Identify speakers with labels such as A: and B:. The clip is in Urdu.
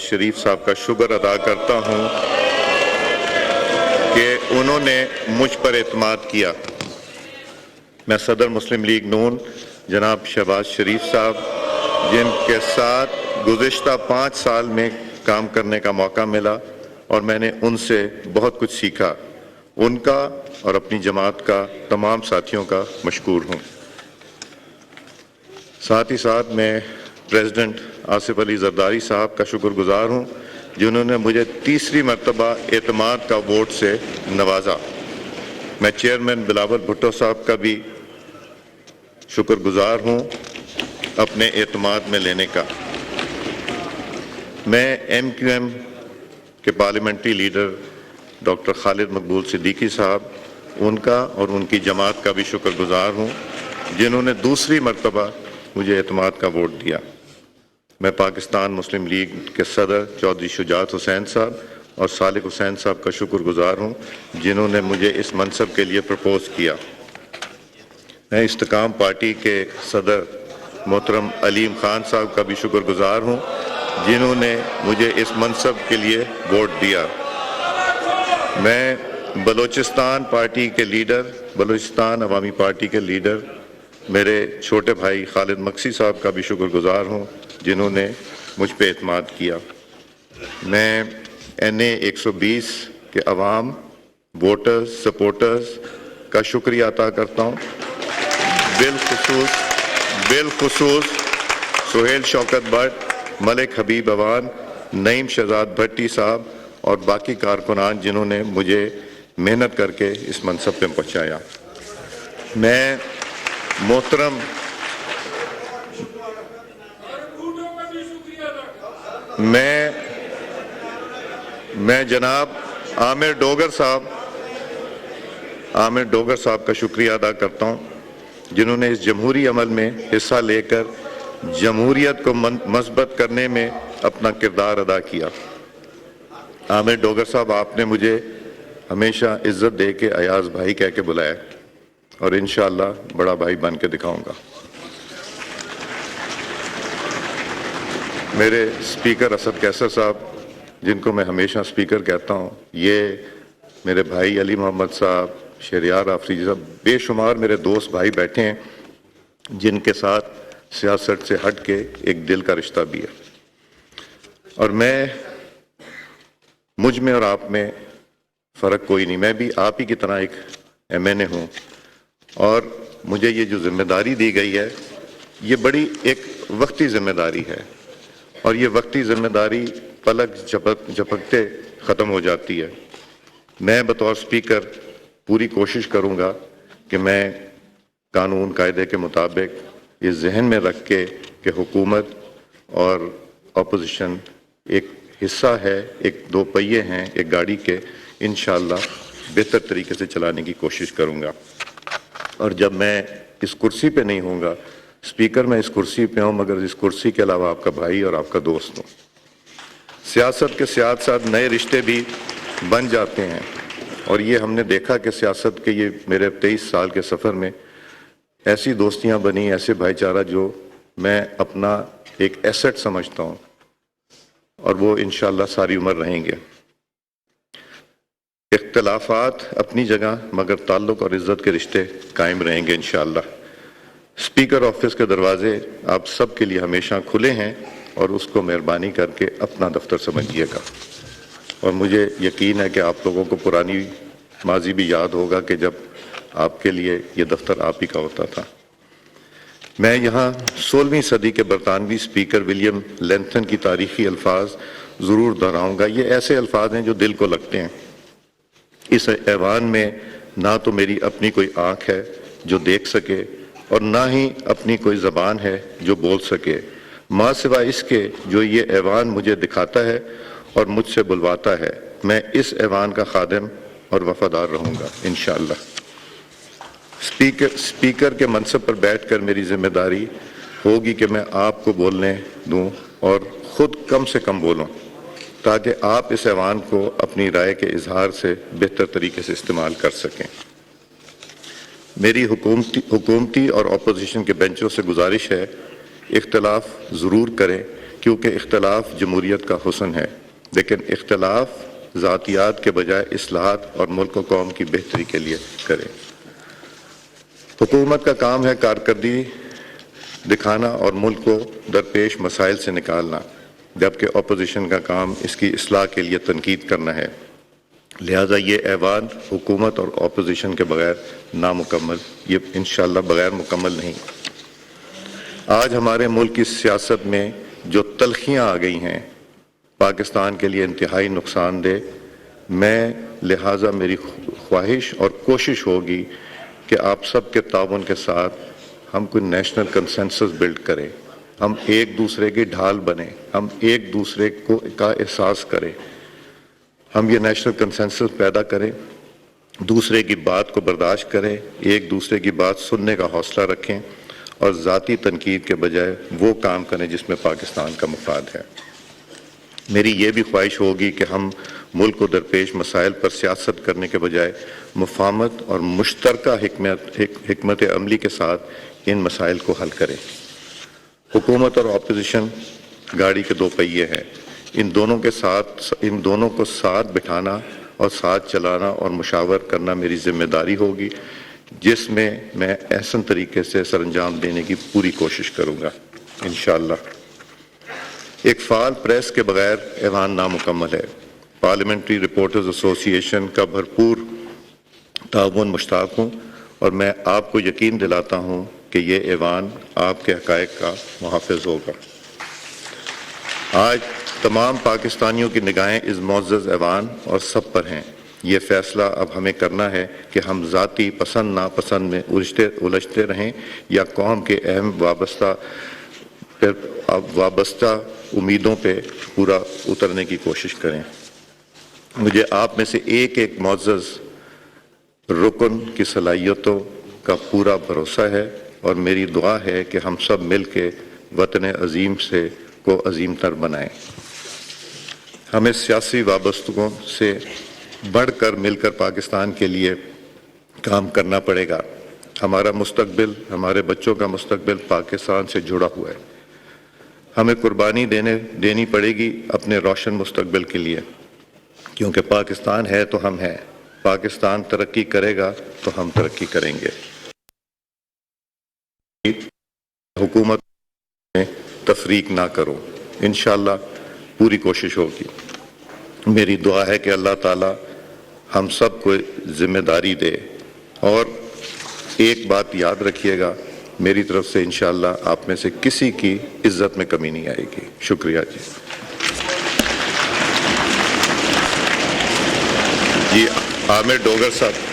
A: شریف صاحب کا شکر ادا کرتا ہوں کہ انہوں نے مجھ پر اعتماد کیا۔ میں صدر مسلم لیگ نون جناب شہباز شریف صاحب، جن کے ساتھ گزشتہ 5 سال میں کام کرنے کا موقع ملا اور میں نے ان سے بہت کچھ سیکھا، ان کا اور اپنی جماعت کا تمام ساتھیوں کا مشکور ہوں۔ ساتھ ہی ساتھ میں پریزیڈنٹ آصف علی زرداری صاحب کا شکر گزار ہوں، جنہوں نے مجھے تیسری مرتبہ اعتماد کا ووٹ سے نوازا۔ میں چیئرمین بلاول بھٹو صاحب کا بھی شکر گزار ہوں اپنے اعتماد میں لینے کا۔ میں ایم کیو ایم کے پارلیمنٹری لیڈر ڈاکٹر خالد مقبول صدیقی صاحب، ان کا اور ان کی جماعت کا بھی شکر گزار ہوں، جنہوں نے دوسری مرتبہ مجھے اعتماد کا ووٹ دیا۔ میں پاکستان مسلم لیگ کے صدر چودھری شجاعت حسین صاحب اور صالح حسین صاحب کا شکر گزار ہوں، جنہوں نے مجھے اس منصب کے لیے پرپوز کیا۔ میں استقام پارٹی کے صدر محترم علیم خان صاحب کا بھی شکر گزار ہوں، جنہوں نے مجھے اس منصب کے لیے ووٹ دیا۔ میں بلوچستان پارٹی کے لیڈر، بلوچستان عوامی پارٹی کے لیڈر میرے چھوٹے بھائی خالد مکسی صاحب کا بھی شکر گزار ہوں، جنہوں نے مجھ پہ اعتماد کیا۔ میں NA 120 کے عوام، ووٹرز، سپورٹرز کا شکریہ ادا کرتا ہوں، بالخصوص سہیل شوکت بٹ، ملک حبیب اوان، نعیم شہزاد بھٹی صاحب اور باقی کارکنان جنہوں نے مجھے محنت کر کے اس منصب پہ پہنچایا۔ میں جناب عامر ڈوگر صاحب کا شکریہ ادا کرتا ہوں، جنہوں نے اس جمہوری عمل میں حصہ لے کر جمہوریت کو مثبت کرنے میں اپنا کردار ادا کیا۔ عامر ڈوگر صاحب، آپ نے مجھے ہمیشہ عزت دے کے ایاز بھائی کہہ کے بلایا اور انشاءاللہ بڑا بھائی بن کے دکھاؤں گا۔ میرے سپیکر اسد کیسر صاحب، جن کو میں ہمیشہ سپیکر کہتا ہوں، یہ میرے بھائی علی محمد صاحب، شہریار آفریدی صاحب، بے شمار میرے دوست بھائی بیٹھے ہیں جن کے ساتھ سیاست سے ہٹ کے ایک دل کا رشتہ بھی ہے۔ اور مجھ میں اور آپ میں فرق کوئی نہیں، میں بھی آپ ہی کی طرح ایک MNA ہوں، اور مجھے یہ جو ذمہ داری دی گئی ہے، یہ بڑی ایک وقتی ذمہ داری ہے، اور یہ وقتی ذمہ داری پلک جھپکتے ختم ہو جاتی ہے۔ میں بطور سپیکر پوری کوشش کروں گا کہ میں قانون قاعدے کے مطابق یہ ذہن میں رکھ کے کہ حکومت اور اپوزیشن ایک حصہ ہے، ایک دو پہیے ہیں ایک گاڑی کے، انشاءاللہ بہتر طریقے سے چلانے کی کوشش کروں گا۔ اور جب میں اس کرسی پہ نہیں ہوں گا، سپیکر میں اس کرسی پہ ہوں، مگر اس کرسی کے علاوہ آپ کا بھائی اور آپ کا دوست ہوں۔ سیاست کے ساتھ ساتھ نئے رشتے بھی بن جاتے ہیں، اور یہ ہم نے دیکھا کہ سیاست کے یہ میرے 23 سال کے سفر میں ایسی دوستیاں بنی، ایسے بھائی چارہ جو میں اپنا ایک ایسٹ سمجھتا ہوں، اور وہ انشاءاللہ ساری عمر رہیں گے۔ اختلافات اپنی جگہ، مگر تعلق اور عزت کے رشتے قائم رہیں گے انشاءاللہ۔ سپیکر آفس کے دروازے آپ سب کے لیے ہمیشہ کھلے ہیں، اور اس کو مہربانی کر کے اپنا دفتر سمجھیے گا۔ اور مجھے یقین ہے کہ آپ لوگوں کو پرانی ماضی بھی یاد ہوگا کہ جب آپ کے لیے یہ دفتر آپ ہی کا ہوتا تھا۔ میں یہاں 16ویں صدی کے برطانوی سپیکر ولیم لینتھن کی تاریخی الفاظ ضرور دہراؤں گا۔ یہ ایسے الفاظ ہیں جو دل کو لگتے ہیں۔ اس ایوان میں نہ تو میری اپنی کوئی آنکھ ہے جو دیکھ سکے، اور نہ ہی اپنی کوئی زبان ہے جو بول سکے، ماں سوائے اس کے جو یہ ایوان مجھے دکھاتا ہے اور مجھ سے بلواتا ہے۔ میں اس ایوان کا خادم اور وفادار رہوں گا انشاءاللہ۔ سپیکر کے منصب پر بیٹھ کر میری ذمہ داری ہوگی کہ میں آپ کو بولنے دوں اور خود کم سے کم بولوں، تاکہ آپ اس ایوان کو اپنی رائے کے اظہار سے بہتر طریقے سے استعمال کر سکیں۔ میری حکومتی اور اپوزیشن کے بینچوں سے گزارش ہے، اختلاف ضرور کریں، کیونکہ اختلاف جمہوریت کا حسن ہے، لیکن اختلاف ذاتیات کے بجائے اصلاحات اور ملک و قوم کی بہتری کے لیے کریں۔ حکومت کا کام ہے کارکردگی دکھانا اور ملک کو درپیش مسائل سے نکالنا، جبکہ اپوزیشن کا کام اس کی اصلاح کے لیے تنقید کرنا ہے۔ لہٰذا یہ ایوان حکومت اور اپوزیشن کے بغیر نامکمل، یہ انشاءاللہ بغیر مکمل نہیں۔ آج ہمارے ملک کی سیاست میں جو تلخیاں آ گئی ہیں پاکستان کے لیے انتہائی نقصان دہ، لہٰذا میری خواہش اور کوشش ہوگی کہ آپ سب کے تعاون کے ساتھ ہم کوئی نیشنل کنسنسس بلڈ کریں، ہم ایک دوسرے کی ڈھال بنیں، ہم ایک دوسرے کا احساس کریں، ہم یہ نیشنل کنسنسس پیدا کریں، دوسرے کی بات کو برداشت کریں، ایک دوسرے کی بات سننے کا حوصلہ رکھیں اور ذاتی تنقید کے بجائے وہ کام کریں جس میں پاکستان کا مفاد ہے۔ میری یہ بھی خواہش ہوگی کہ ہم ملک کو درپیش مسائل پر سیاست کرنے کے بجائے مفاہمت اور مشترکہ حکمت عملی کے ساتھ ان مسائل کو حل کریں۔ حکومت اور اپوزیشن گاڑی کے دو پہیے ہیں، ان دونوں کو ساتھ بٹھانا اور ساتھ چلانا اور مشاور کرنا میری ذمہ داری ہوگی، جس میں میں احسن طریقے سے سر انجام دینے کی پوری کوشش کروں گا انشاءاللہ۔ ایک فعال پریس کے بغیر ایوان نامکمل ہے۔ پارلیمنٹری رپورٹرز ایسوسی ایشن کا بھرپور تعاون مشتاق ہوں اور میں آپ کو یقین دلاتا ہوں کہ یہ ایوان آپ کے حقائق کا محافظ ہوگا۔ آج تمام پاکستانیوں کی نگاہیں اس معزز ایوان اور سب پر ہیں۔ یہ فیصلہ اب ہمیں کرنا ہے کہ ہم ذاتی پسند ناپسند میں الجھتے رہیں یا قوم کے اہم وابستہ امیدوں پہ پورا اترنے کی کوشش کریں۔ مجھے آپ میں سے ایک ایک معزز رکن کی صلاحیتوں کا پورا بھروسہ ہے اور میری دعا ہے کہ ہم سب مل کے وطن عظیم کو عظیم تر بنائیں۔ ہمیں سیاسی وابستگیوں سے بڑھ کر مل کر پاکستان کے لیے کام کرنا پڑے گا۔ ہمارا مستقبل، ہمارے بچوں کا مستقبل پاکستان سے جڑا ہوا ہے۔ ہمیں قربانی دینی پڑے گی اپنے روشن مستقبل کے لیے، کیونکہ پاکستان ہے تو ہم ہیں، پاکستان ترقی کرے گا تو ہم ترقی کریں گے۔ حکومت میں تفریق نہ کرو، انشاءاللہ پوری کوشش ہوگی۔ میری دعا ہے کہ اللہ تعالی ہم سب کو ذمہ داری دے، اور ایک بات یاد رکھیے گا، میری طرف سے انشاءاللہ آپ میں سے کسی کی عزت میں کمی نہیں آئے گی۔ شکریہ جی عامر ڈوگر صاحب۔